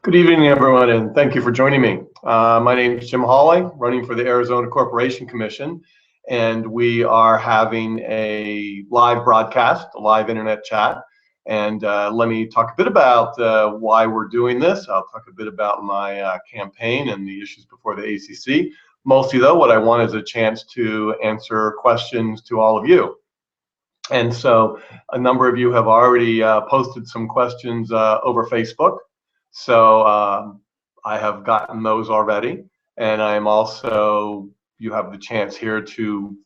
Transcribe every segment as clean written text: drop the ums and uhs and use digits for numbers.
Good evening, everyone, and thank you for joining me. My name is Jim Holway, running for the Arizona Corporation Commission, and we are having a live broadcast, a live internet chat. And let me talk a bit about why we're doing this. I'll talk a bit about my campaign and the issues before the ACC. Mostly, though, what I want is a chance to answer questions to all of you. And so a number of you have already posted some questions over Facebook. So I have gotten those already, and I'm also, you have the chance here to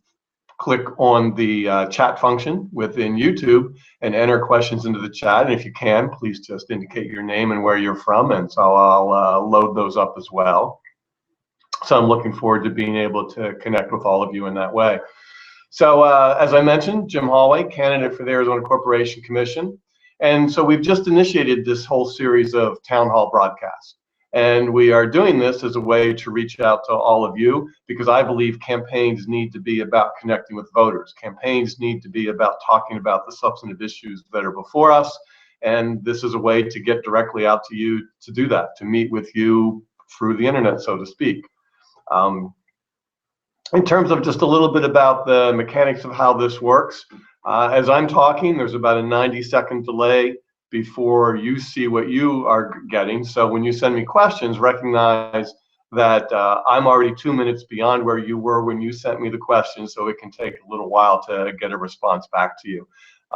click on the chat function within YouTube and enter questions into the chat. And if you can, please just indicate your name and where you're from, and so I'll load those up as well. So I'm looking forward to being able to connect with all of you in that way. So as I mentioned, Jim Holway, candidate for the Arizona Corporation Commission. And so we've just initiated this whole series of town hall broadcasts. And we are doing this as a way to reach out to all of you, because I believe campaigns need to be about connecting with voters. Campaigns need to be about talking about the substantive issues that are before us. And this is a way to get directly out to you to do that, to meet with you through the internet, so to speak. In terms of just a little bit about the mechanics of how this works, as I'm talking, there's about a 90-second delay before you see what you are getting. So when you send me questions, recognize that I'm already 2 minutes beyond where you were when you sent me the question, so it can take a little while to get a response back to you.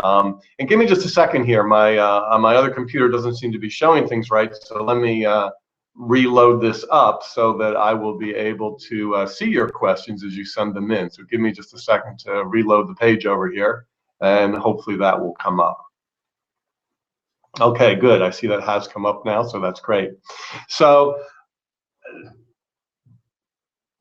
And give me just a second here. My other computer doesn't seem to be showing things right, so let me reload this up so that I will be able to see your questions as you send them in. So give me just a second to reload the page over here, and hopefully that will come up. Okay, good. I see that has come up now, so that's great. So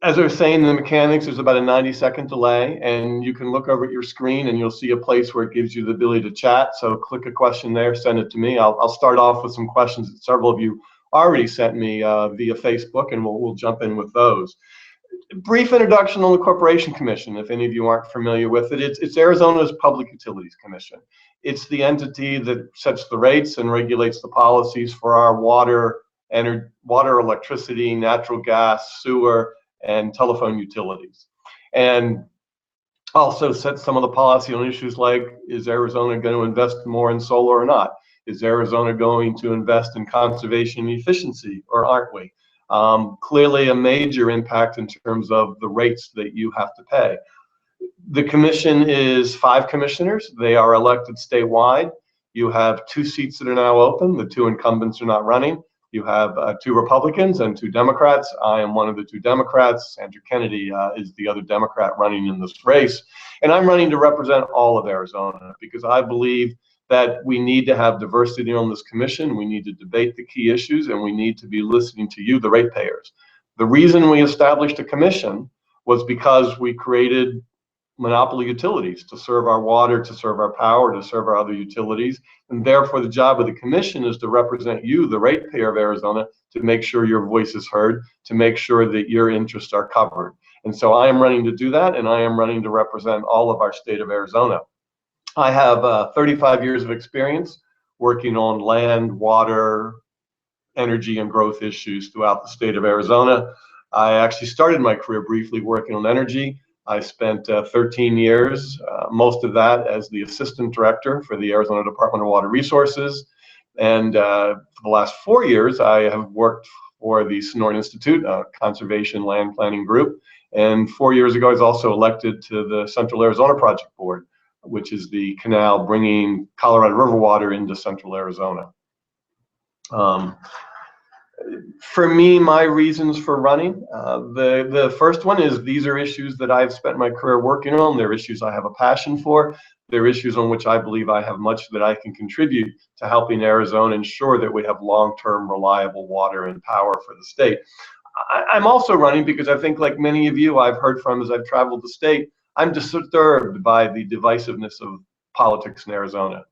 as I was saying, the mechanics, there's about a 90-second delay, and you can look over at your screen and you'll see a place where it gives you the ability to chat. So click a question there, send it to me. I'll start off with some questions that several of you already sent me via Facebook, and we'll jump in with those. Brief introduction on the Corporation Commission, if any of you aren't familiar with it. It's Arizona's Public Utilities Commission. It's the entity that sets the rates and regulates the policies for our water, electricity, natural gas, sewer, and telephone utilities. And also sets some of the policy on issues like, is Arizona going to invest more in solar or not? Is Arizona going to invest in conservation and efficiency, or aren't we? Clearly a major impact in terms of the rates that you have to pay. The commission is 5 commissioners. They are elected statewide. You have 2 seats that are now open. The 2 incumbents are not running. You have 2 Republicans and 2 Democrats. I am one of the 2 Democrats. Andrew Kennedy is the other Democrat running in this race. And I'm running to represent all of Arizona, because I believe that we need to have diversity on this commission. We need to debate the key issues, and we need to be listening to you, the ratepayers. The reason we established a commission was because we created monopoly utilities to serve our water, to serve our power, to serve our other utilities. And therefore, the job of the commission is to represent you, the ratepayer of Arizona, to make sure your voice is heard, to make sure that your interests are covered. And so I am running to do that, and I am running to represent all of our state of Arizona. I have 35 years of experience working on land, water, energy, and growth issues throughout the state of Arizona. I actually started my career briefly working on energy. I spent 13 years, most of that as the assistant director for the Arizona Department of Water Resources. And for the last 4 years, I have worked for the Sonoran Institute, a conservation land planning group. And 4 years ago, I was also elected to the Central Arizona Project Board, which is the canal bringing Colorado River water into central Arizona. For me, my reasons for running, the first one is these are issues that I've spent my career working on. They're issues I have a passion for. They're issues on which I believe I have much that I can contribute to helping Arizona ensure that we have long-term reliable water and power for the state. I'm also running because I think, like many of you I've heard from as I've traveled the state, I'm disturbed by the divisiveness of politics in Arizona.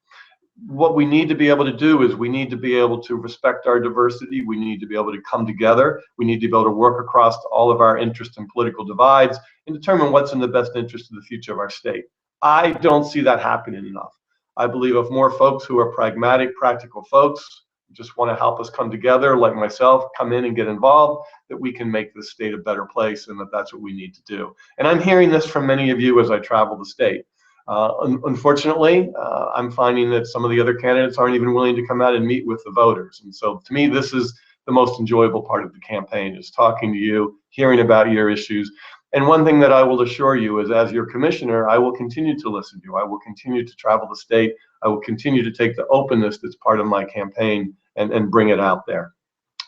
What we need to be able to do is we need to be able to respect our diversity. We need to be able to come together. We need to be able to work across all of our interest and political divides and determine what's in the best interest of the future of our state. I don't see that happening enough. I believe if more folks who are pragmatic, practical folks just want to help us come together, like myself, come in and get involved, that we can make this state a better place, and that's what we need to do. And I'm hearing this from many of you as I travel the state. Unfortunately, I'm finding that some of the other candidates aren't even willing to come out and meet with the voters. And so to me, this is the most enjoyable part of the campaign, is talking to you, hearing about your issues. And one thing that I will assure you is, as your commissioner, I will continue to listen to you. I will continue to travel the state. I will continue to take the openness that's part of my campaign and bring it out there.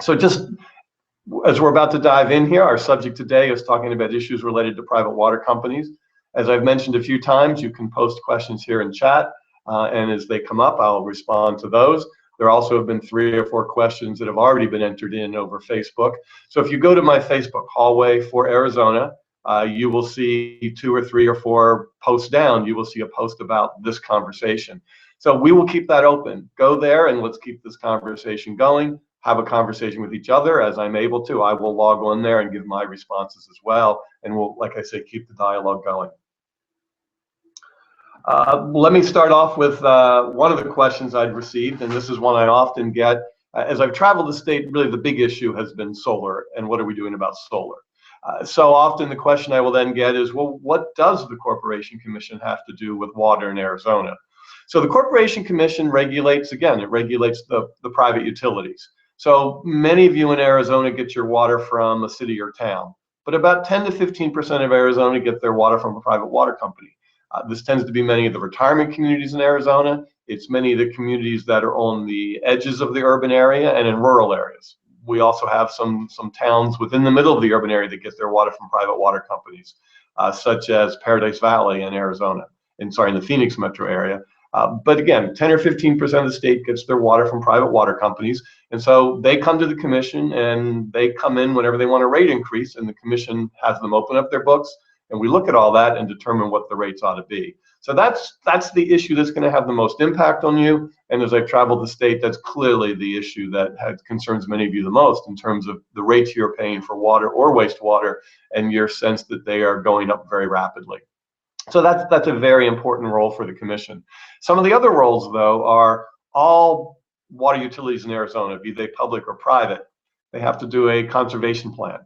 So just as we're about to dive in here, our subject today is talking about issues related to private water companies. As I've mentioned a few times, you can post questions here in chat, and as they come up, I'll respond to those. There also have been 3 or 4 questions that have already been entered in over Facebook. So if you go to my Facebook, Holway for Arizona, you will see 2 or 3 or 4 posts down, you will see a post about this conversation. So we will keep that open. Go there and let's keep this conversation going. Have a conversation with each other as I'm able to. I will log on there and give my responses as well. And we'll, like I say, keep the dialogue going. Let me start off with one of the questions I'd received, and this is one I often get. As I've traveled the state, really the big issue has been solar, and what are we doing about solar? So often the question I will then get is, well, what does the Corporation Commission have to do with water in Arizona? So the Corporation Commission regulates, again, it regulates the private utilities. So many of you in Arizona get your water from a city or town, but about 10 to 15% of Arizona get their water from a private water company. This tends to be many of the retirement communities in Arizona. It's many of the communities that are on the edges of the urban area and in rural areas. We also have some towns within the middle of the urban area that get their water from private water companies, such as Paradise Valley in Arizona, in the Phoenix metro area. But again, 10 or 15% of the state gets their water from private water companies. And so they come to the commission and they come in whenever they want a rate increase, and the commission has them open up their books, and we look at all that and determine what the rates ought to be. So that's the issue that's going to have the most impact on you. And as I've traveled the state, that's clearly the issue that concerns many of you the most, in terms of the rates you're paying for water or wastewater, and your sense that they are going up very rapidly. So that's a very important role for the commission. Some of the other roles, though, are all water utilities in Arizona, be they public or private. They have to do a conservation plan.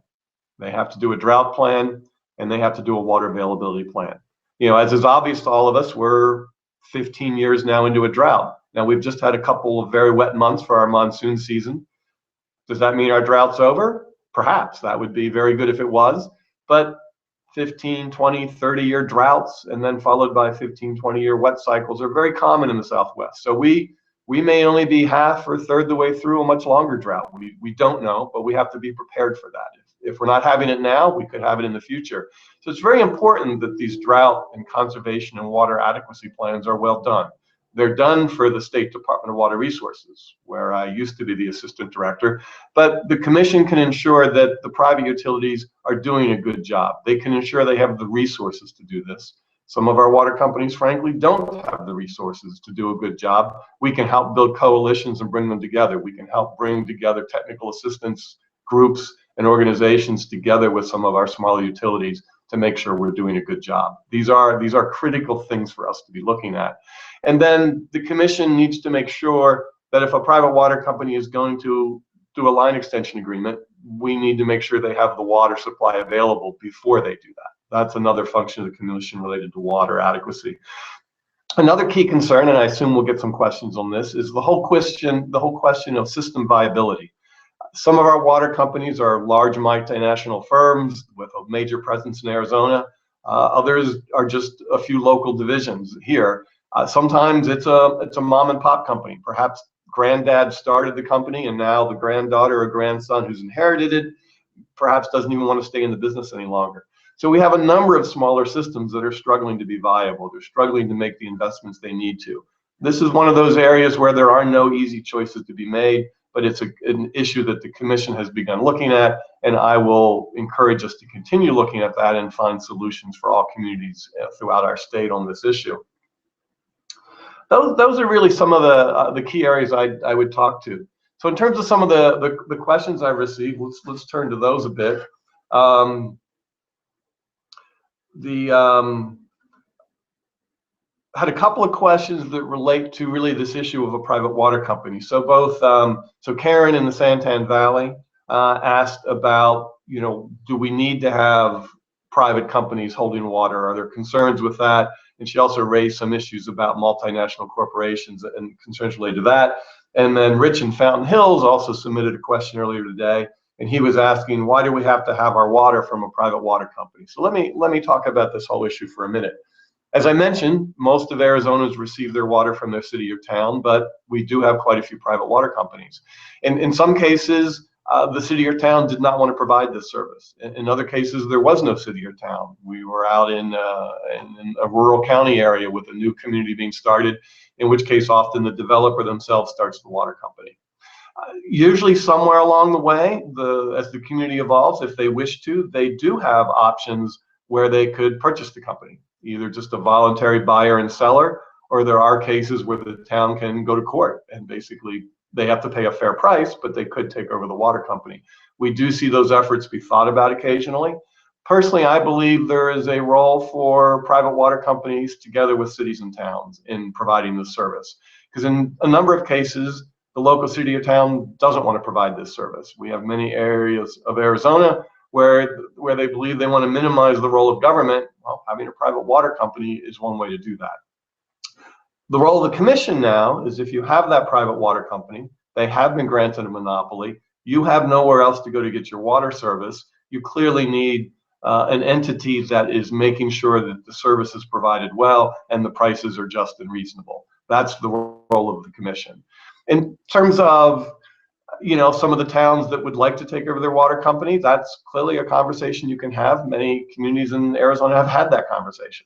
They have to do a drought plan, and they have to do a water availability plan. You know, as is obvious to all of us, we're 15 years now into a drought. Now, we've just had a couple of very wet months for our monsoon season. Does that mean our drought's over? Perhaps. That would be very good if it was. But 15, 20, 30-year droughts, and then followed by 15, 20-year wet cycles, are very common in the Southwest. So we may only be half or third the way through a much longer drought. We don't know, but we have to be prepared for that. If we're not having it now, we could have it in the future. So it's very important that these drought and conservation and water adequacy plans are well done. They're done for the State Department of Water Resources, where I used to be the assistant director, but the commission can ensure that the private utilities are doing a good job. They can ensure they have the resources to do this. Some of our water companies, frankly, don't have the resources to do a good job. We can help build coalitions and bring them together. We can help bring together technical assistance groups and organizations together with some of our smaller utilities to make sure we're doing a good job. These are critical things for us to be looking at. And then the commission needs to make sure that if a private water company is going to do a line extension agreement, we need to make sure they have the water supply available before they do that. That's another function of the commission related to water adequacy. Another key concern, and I assume we'll get some questions on this, is the whole question of system viability. Some of our water companies are large multinational firms with a major presence in Arizona. Others are just a few local divisions here. Sometimes it's a mom and pop company. Perhaps granddad started the company, and now the granddaughter or grandson who's inherited it perhaps doesn't even want to stay in the business any longer. So we have a number of smaller systems that are struggling to be viable. They're struggling to make the investments they need to. This is one of those areas where there are no easy choices to be made, but it's an issue that the commission has begun looking at, and I will encourage us to continue looking at that and find solutions for all communities throughout our state on this issue. Those are really some of the key areas I would talk to. So in terms of some of the questions I received, let's turn to those a bit. had a couple of questions that relate to really this issue of a private water company. So both, so Karen in the Santan Valley asked about, do we need to have private companies holding water? Are there concerns with that? And she also raised some issues about multinational corporations and concerns related to that. And then Rich in Fountain Hills also submitted a question earlier today, and he was asking, why do we have to have our water from a private water company? So let me talk about this whole issue for a minute. As I mentioned, most of Arizonans receive their water from their city or town, but we do have quite a few private water companies. In some cases, the city or town did not want to provide this service. In other cases, there was no city or town. We were out in a rural county area with a new community being started, in which case often the developer themselves starts the water company. Usually somewhere along the way, as the community evolves, if they wish to, they do have options where they could purchase the company, either just a voluntary buyer and seller, or there are cases where the town can go to court and basically they have to pay a fair price, but they could take over the water company. We do see those efforts be thought about occasionally. Personally, I believe there is a role for private water companies together with cities and towns in providing this service. Because in a number of cases, the local city or town doesn't want to provide this service. We have many areas of Arizona where they believe they want to minimize the role of government. Well, having a private water company is one way to do that. The role of the commission now is if you have that private water company, they have been granted a monopoly, you have nowhere else to go to get your water service, you clearly need an entity that is making sure that the service is provided well and the prices are just and reasonable. That's the role of the commission. In terms of some of the towns that would like to take over their water company, that's clearly a conversation you can have. Many communities in Arizona have had that conversation.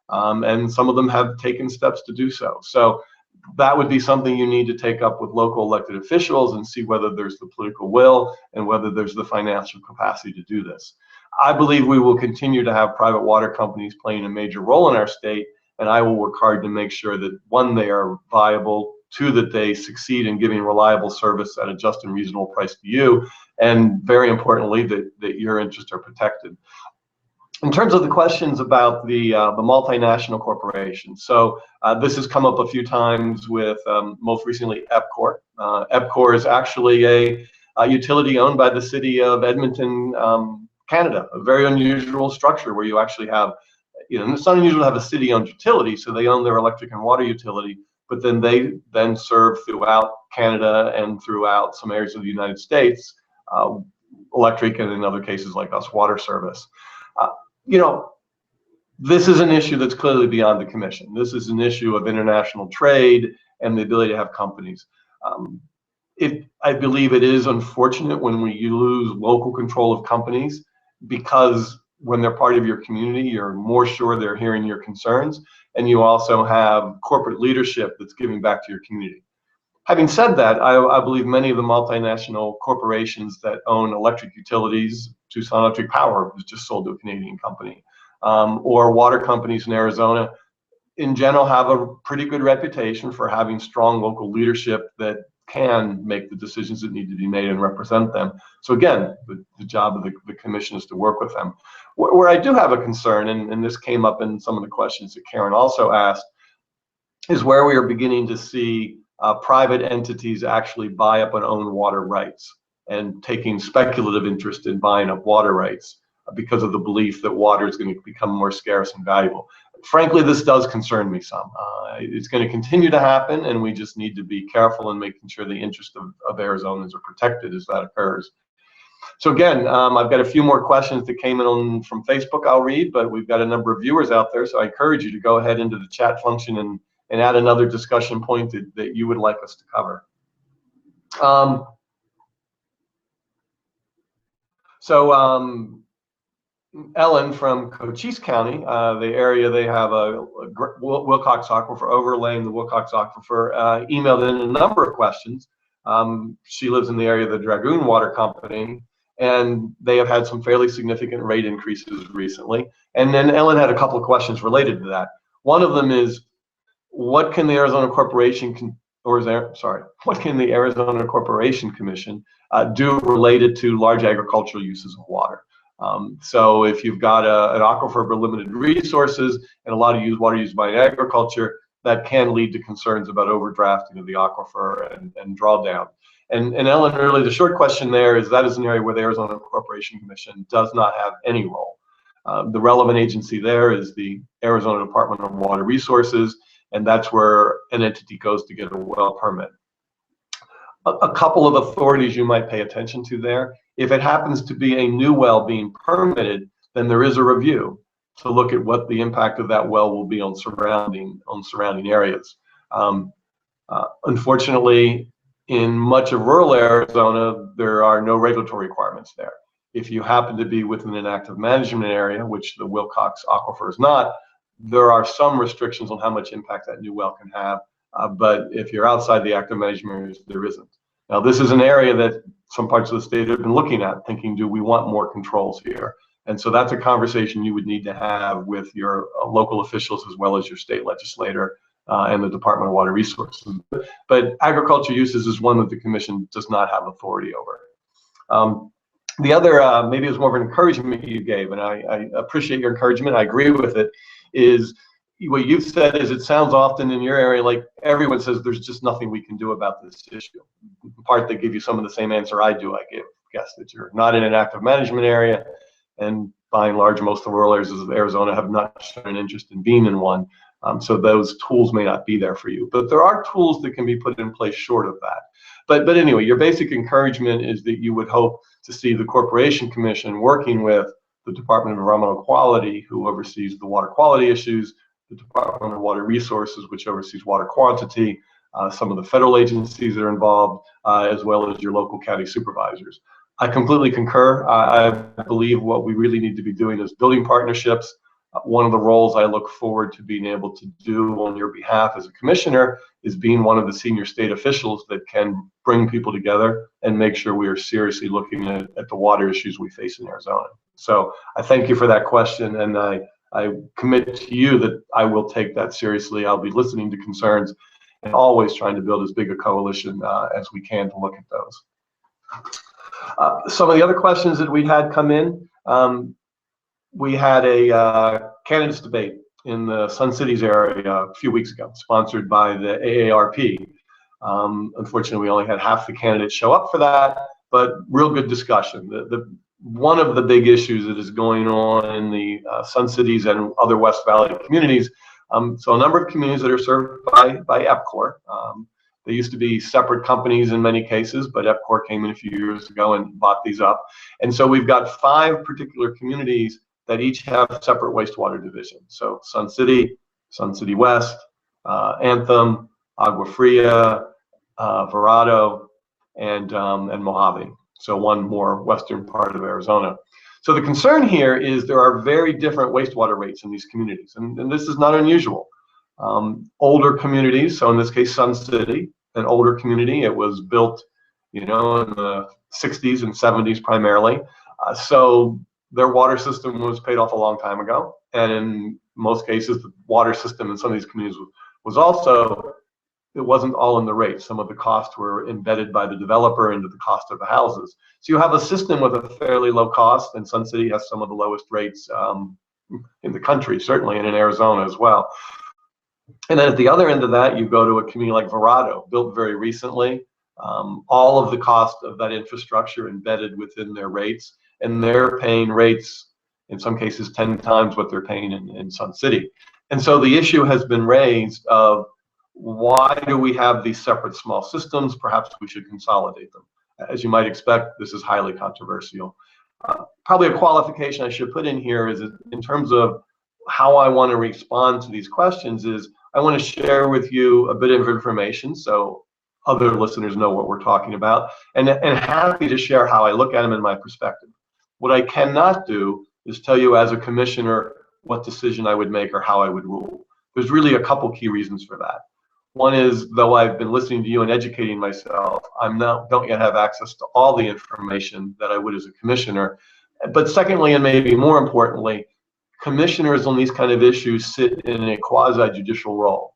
And some of them have taken steps to do so. So that would be something you need to take up with local elected officials and see whether there's the political will and whether there's the financial capacity to do this. I believe we will continue to have private water companies playing a major role in our state, and I will work hard to make sure that, one, they are viable, two, that they succeed in giving reliable service at a just and reasonable price to you, and very importantly, that your interests are protected. In terms of the questions about the multinational corporations, so this has come up a few times with most recently EPCOR. EPCOR is actually a utility owned by the city of Edmonton, Canada, a very unusual structure where you actually have, it's not unusual to have a city-owned utility, so they own their electric and water utility, but then they serve throughout Canada and throughout some areas of the United States, electric and in other cases like us, water service. This is an issue that's clearly beyond the commission. This is an issue of international trade and the ability to have companies. I believe it is unfortunate when you lose local control of companies, because when they're part of your community, you're more sure they're hearing your concerns, and you also have corporate leadership that's giving back to your community. Having said that, I believe many of the multinational corporations that own electric utilities, Tucson Electric Power was just sold to a Canadian company, or water companies in Arizona, in general have a pretty good reputation for having strong local leadership that can make the decisions that need to be made and represent them. So again, the job of the commission is to work with them. Where I do have a concern, and this came up in some of the questions that Karen also asked, is where we are beginning to see private entities actually buy up and own water rights and taking speculative interest in buying up water rights because of the belief that water is going to become more scarce and valuable. Frankly, this does concern me some. It's going to continue to happen, and we just need to be careful in making sure the interests of Arizonans are protected as that occurs. So again, I've got a few more questions that came in from Facebook I'll read, but we've got a number of viewers out there, so I encourage you to go ahead into the chat function and add another discussion point that you would like us to cover. Ellen from Cochise County, the area they have a Wilcox Aquifer overlaying the Wilcox Aquifer, emailed in a number of questions. She lives in the area of the Dragoon Water Company, and they have had some fairly significant rate increases recently. And then Ellen had a couple of questions related to that. One of them is, what can the Arizona Corporation what can the Arizona Corporation Commission do related to large agricultural uses of water? So if you've got an aquifer with limited resources and a lot of water used by agriculture, that can lead to concerns about overdrafting of the aquifer and drawdown. And Ellen, really the short question there is that is an area where the Arizona Corporation Commission does not have any role. The relevant agency there is the Arizona Department of Water Resources, and that's where an entity goes to get a well permit. A couple of authorities you might pay attention to there. If it happens to be a new well being permitted, then there is a review to look at what the impact of that well will be on surrounding areas. Unfortunately, in much of rural Arizona, there are no regulatory requirements there. If you happen to be within an active management area, which the Wilcox Aquifer is not, there are some restrictions on how much impact that new well can have. But if you're outside the active management areas, there isn't. Now, this is an area that some parts of the state have been looking at, thinking, do we want more controls here? And so that's a conversation you would need to have with your local officials as well as your state legislator and the Department of Water Resources. But agriculture uses is one that the commission does not have authority over. The other, maybe it was more of an encouragement you gave, and I appreciate your encouragement, I agree with it, is what you've said is it sounds often in your area like everyone says there's just nothing we can do about this issue. In part, they give you some of the same answer I do. I guess that you're not in an active management area, and by and large, most of the rural areas of Arizona have not shown an interest in being in one. So those tools may not be there for you. But there are tools that can be put in place short of that. But anyway, your basic encouragement is that you would hope to see the Corporation Commission working with the Department of Environmental Quality, who oversees the water quality issues, the Department of Water Resources, which oversees water quantity, some of the federal agencies that are involved, as well as your local county supervisors. I completely concur. I believe what we really need to be doing is building partnerships. One of the roles I look forward to being able to do on your behalf as a commissioner is being one of the senior state officials that can bring people together and make sure we are seriously looking at the water issues we face in Arizona. So I thank you for that question, and I commit to you that I will take that seriously. I'll be listening to concerns and always trying to build as big a coalition as we can to look at those. Some of the other questions that we had come in, we had a candidates debate in the Sun Cities area a few weeks ago, sponsored by the AARP. Unfortunately, we only had half the candidates show up for that, but real good discussion. One of the big issues that is going on in the Sun Cities and other West Valley communities, so a number of communities that are served by EPCOR. They used to be separate companies in many cases, but EPCOR came in a few years ago and bought these up. And so we've got 5 particular communities that each have separate wastewater divisions. So Sun City West, Anthem, Agua Fria, Verado, and Mojave. So one more western part of Arizona. So the concern here is there are very different wastewater rates in these communities, and this is not unusual. Older communities, so in this case Sun City, an older community, it was built, in the 60s and 70s primarily. So their water system was paid off a long time ago, and in most cases the water system in some of these communities was also, it wasn't all in the rate. Some of the costs were embedded by the developer into the cost of the houses. So you have a system with a fairly low cost, and Sun City has some of the lowest rates in the country, certainly, and in Arizona as well. And then at the other end of that, you go to a community like Verado, built very recently. All of the cost of that infrastructure embedded within their rates, and they're paying rates, in some cases, 10 times what they're paying in Sun City. And so the issue has been raised of, why do we have these separate small systems? Perhaps we should consolidate them. As you might expect, this is highly controversial. Probably a qualification I should put in here is, in terms of how I want to respond to these questions, is I want to share with you a bit of information so other listeners know what we're talking about, and happy to share how I look at them in my perspective. What I cannot do is tell you as a commissioner what decision I would make or how I would rule. There's really a couple key reasons for that. One is, though I've been listening to you and educating myself, don't yet have access to all the information that I would as a commissioner. But secondly, and maybe more importantly, commissioners on these kind of issues sit in a quasi-judicial role.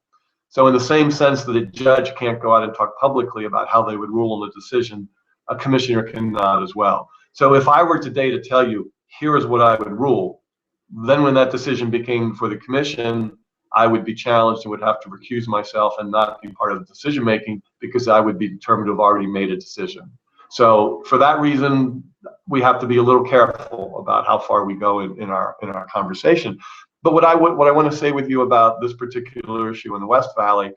So in the same sense that a judge can't go out and talk publicly about how they would rule on the decision, a commissioner cannot as well. So if I were today to tell you, here is what I would rule. Then when that decision became for the commission, I would be challenged and would have to recuse myself and not be part of the decision making, because I would be determined to have already made a decision. So for that reason, we have to be a little careful about how far we go in our conversation. But what I want to say with you about this particular issue in the West Valley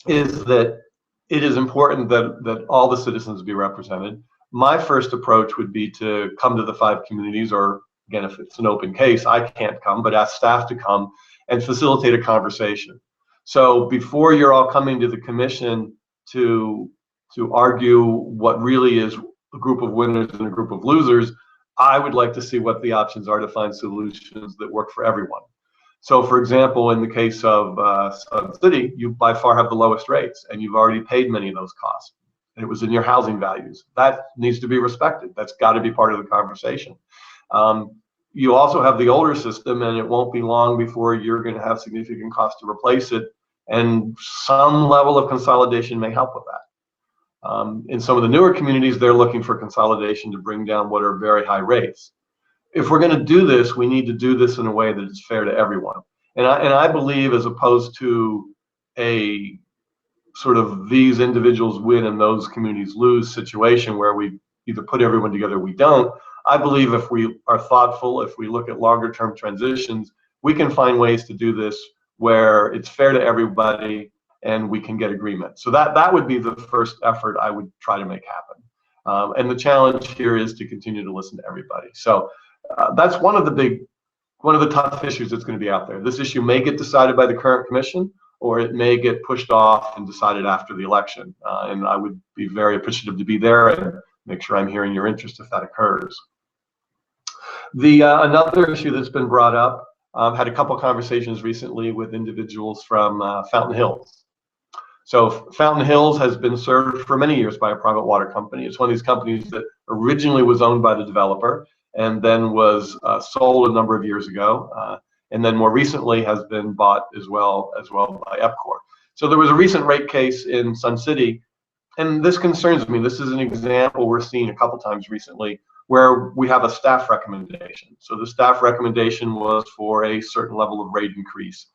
is that it is important that all the citizens be represented. My first approach would be to come to the 5 communities, or again, if it's an open case, I can't come, but ask staff to come and facilitate a conversation. So before you're all coming to the commission to argue what really is a group of winners and a group of losers, I would like to see what the options are to find solutions that work for everyone. So for example, in the case of Sun City, you by far have the lowest rates, and you've already paid many of those costs. And it was in your housing values. That needs to be respected. That's got to be part of the conversation. You also have the older system, and it won't be long before you're going to have significant cost to replace it, and some level of consolidation may help with that. In some of the newer communities, they're looking for consolidation to bring down what are very high rates. If we're going to do this, we need to do this in a way that is fair to everyone. And I believe, as opposed to a sort of these individuals win and those communities lose situation where we either put everyone together or we don't, I believe if we are thoughtful, if we look at longer term transitions, we can find ways to do this where it's fair to everybody and we can get agreement. So that would be the first effort I would try to make happen. And the challenge here is to continue to listen to everybody. So that's one of the tough issues that's going to be out there. This issue may get decided by the current commission, or it may get pushed off and decided after the election. And I would be very appreciative to be there and make sure I'm hearing your interest if that occurs. Another issue that's been brought up, had a couple conversations recently with individuals from Fountain Hills. So Fountain Hills has been served for many years by a private water company. It's one of these companies that originally was owned by the developer and then was sold a number of years ago, and then more recently has been bought as well by EPCOR. So there was a recent rate case in Sun City, and this concerns me. This is an example we're seeing a couple times recently where we have a staff recommendation. So the staff recommendation was for a certain level of rate increase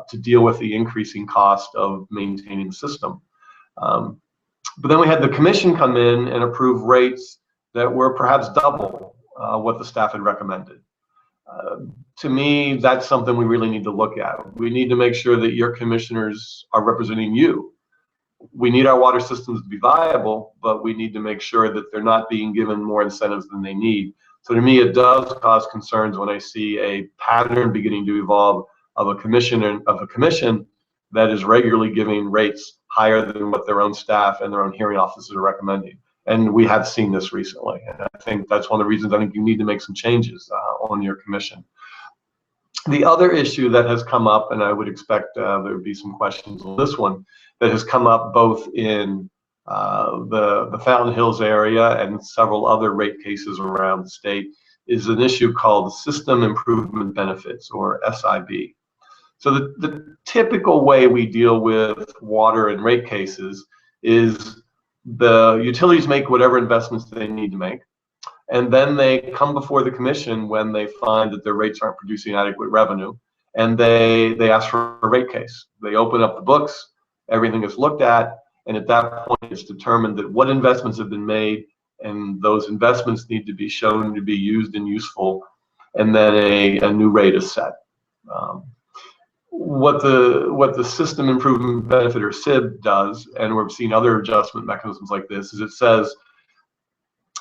to deal with the increasing cost of maintaining the system. But then we had the commission come in and approve rates that were perhaps double what the staff had recommended. To me, that's something we really need to look at. We need to make sure that your commissioners are representing you. We need our water systems to be viable, but we need to make sure that they're not being given more incentives than they need. So to me, it does cause concerns when I see a pattern beginning to evolve of a commission that is regularly giving rates higher than what their own staff and their own hearing offices are recommending. And we have seen this recently. And I think that's one of the reasons I think you need to make some changes on your commission. The other issue that has come up, and I would expect there would be some questions on this one, that has come up both in the Fountain Hills area and several other rate cases around the state, is an issue called System Improvement Benefits, or SIB. So the typical way we deal with water and rate cases is the utilities make whatever investments they need to make, and then they come before the commission when they find that their rates aren't producing adequate revenue, and they ask for a rate case. They open up the books, everything is looked at, and at that point it's determined that what investments have been made, and those investments need to be shown to be used and useful, and then a new rate is set. What the System Improvement Benefit, or SIB, does, and we've seen other adjustment mechanisms like this, is it says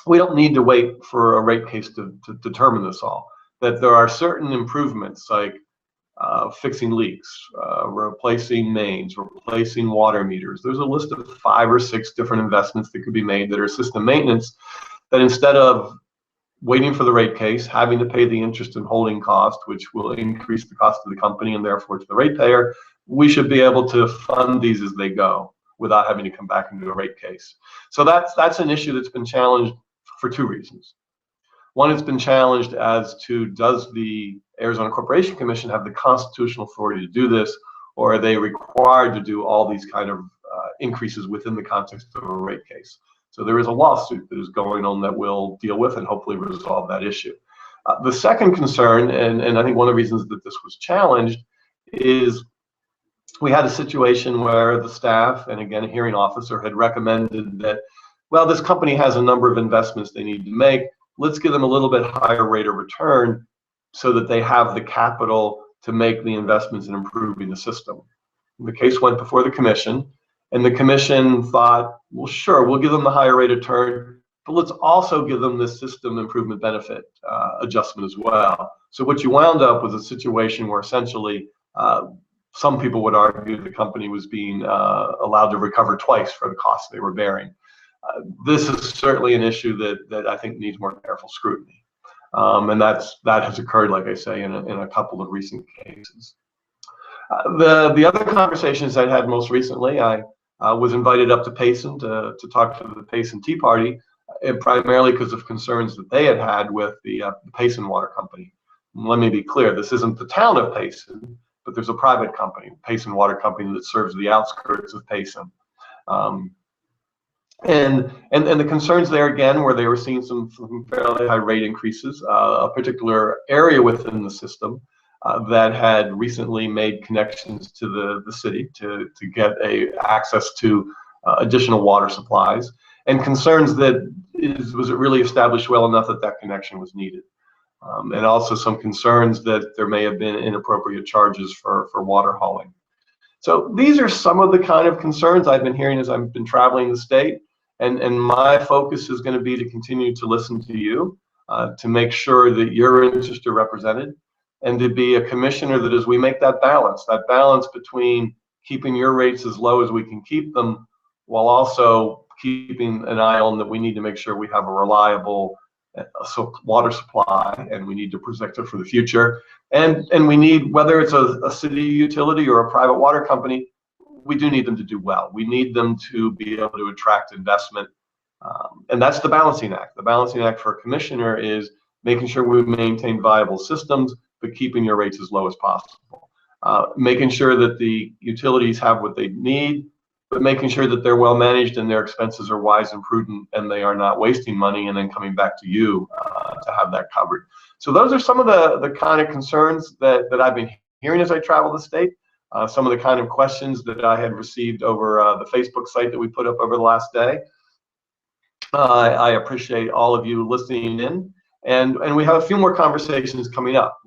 we don't need to wait for a rate case to determine this all. That there are certain improvements like fixing leaks, replacing mains, replacing water meters. There's a list of 5 or 6 different investments that could be made that are system maintenance, that instead of waiting for the rate case, having to pay the interest and holding cost, which will increase the cost of the company and therefore to the ratepayer, we should be able to fund these as they go without having to come back and do a rate case. So that's an issue that's been challenged for 2 reasons. One, it's been challenged as to, does the Arizona Corporation Commission have the constitutional authority to do this, or are they required to do all these kind of increases within the context of a rate case? So there is a lawsuit that is going on that we'll deal with and hopefully resolve that issue. The second concern, and I think one of the reasons that this was challenged, is we had a situation where the staff, and again, a hearing officer, had recommended that, well, this company has a number of investments they need to make. Let's give them a little bit higher rate of return so that they have the capital to make the investments in improving the system. The case went before the commission, and the commission thought, well, sure, we'll give them the higher rate of return, but let's also give them the system improvement benefit adjustment as well. So what you wound up was a situation where essentially some people would argue the company was being allowed to recover twice for the costs they were bearing. This is certainly an issue that I think needs more careful scrutiny. And that has occurred, like I say, in a couple of recent cases. The other conversations I had most recently, I was invited up to Payson to talk to the Payson Tea Party, and primarily because of concerns that they had with the Payson Water Company. Let me be clear, this isn't the town of Payson, but there's a private company, Payson Water Company, that serves the outskirts of Payson. And the concerns there again were they were seeing some fairly high rate increases, a particular area within the system that had recently made connections to the city to get access to additional water supplies, and concerns that was it really established well enough that that connection was needed. And also some concerns that there may have been inappropriate charges for water hauling. So these are some of the kind of concerns I've been hearing as I've been traveling the state, and my focus is going to be to continue to listen to you, to make sure that your interests are represented, and to be a commissioner that as we make that balance between keeping your rates as low as we can keep them, while also keeping an eye on that we need to make sure we have a reliable water supply, and we need to protect it for the future. And we need, whether it's a city utility or a private water company, we do need them to do well. We need them to be able to attract investment. And that's the balancing act. The balancing act for a commissioner is making sure we maintain viable systems, but keeping your rates as low as possible. Making sure that the utilities have what they need, but making sure that they're well managed and their expenses are wise and prudent, and they are not wasting money and then coming back to you to have that covered. So those are some of the kind of concerns that I've been hearing as I travel the state. Some of the kind of questions that I had received over the Facebook site that we put up over the last day. I appreciate all of you listening in, and we have a few more conversations coming up.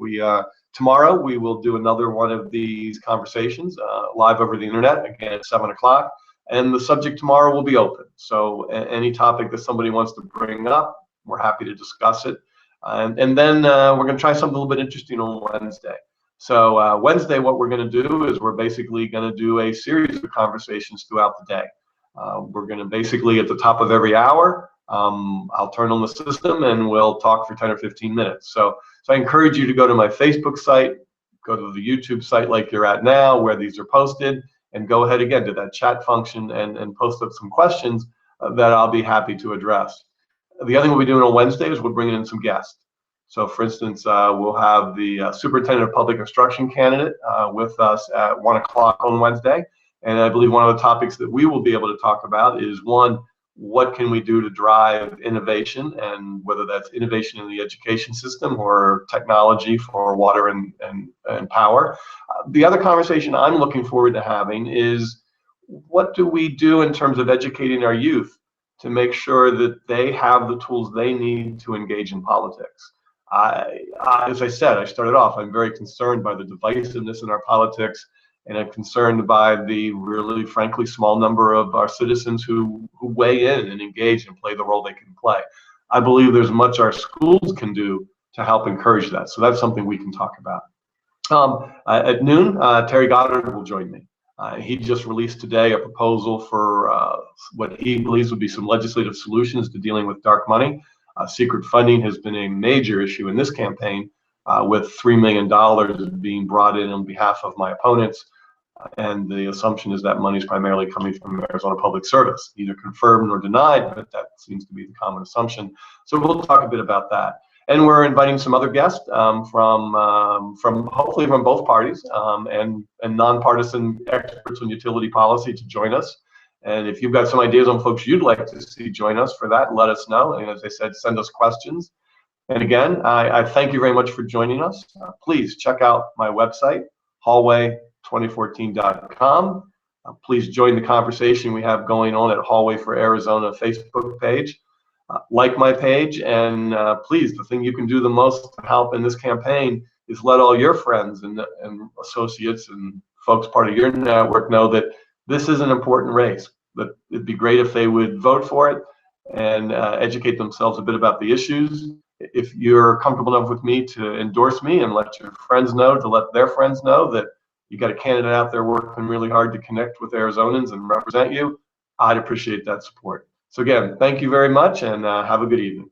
Tomorrow we will do another one of these conversations live over the internet, again at 7 o'clock, and the subject tomorrow will be open. So any topic that somebody wants to bring up, we're happy to discuss it. And then we're going to try something a little bit interesting on Wednesday. So Wednesday, what we're going to do is we're basically going to do a series of conversations throughout the day. We're going to basically, at the top of every hour, I'll turn on the system and we'll talk for 10 or 15 minutes. So I encourage you to go to my Facebook site, go to the YouTube site like you're at now, where these are posted, and go ahead again to that chat function and post up some questions that I'll be happy to address. The other thing we'll be doing on Wednesday is we're bringing in some guests. So for instance, we'll have the Superintendent of Public Instruction candidate with us at 1 o'clock on Wednesday. And I believe one of the topics that we will be able to talk about is, one, what can we do to drive innovation, and whether that's innovation in the education system or technology for water and power. The other conversation I'm looking forward to having is, what do we do in terms of educating our youth to make sure that they have the tools they need to engage in politics? As I said, I started off, I'm very concerned by the divisiveness in our politics, and I'm concerned by the really, frankly, small number of our citizens who weigh in and engage and play the role they can play. I believe there's much our schools can do to help encourage that. So that's something we can talk about. At noon, Terry Goddard will join me. He just released today a proposal for what he believes would be some legislative solutions to dealing with dark money. Secret funding has been a major issue in this campaign, with $3 million being brought in on behalf of my opponents. And the assumption is that money is primarily coming from Arizona Public Service, either confirmed or denied, but that seems to be the common assumption. So we'll talk a bit about that. And we're inviting some other guests from hopefully from both parties and nonpartisan experts on utility policy to join us. And if you've got some ideas on folks you'd like to see join us for that, let us know. And as I said, send us questions. And again, I thank you very much for joining us. Please check out my website, Holway2014.com. Please join the conversation we have going on at Holway for Arizona Facebook page. Like my page, and please, the thing you can do the most to help in this campaign is let all your friends and associates and folks part of your network know that this is an important race. That it'd be great if they would vote for it and educate themselves a bit about the issues. If you're comfortable enough with me to endorse me and let your friends know, to let their friends know that you got a candidate out there working really hard to connect with Arizonans and represent you, I'd appreciate that support. So again, thank you very much, and have a good evening.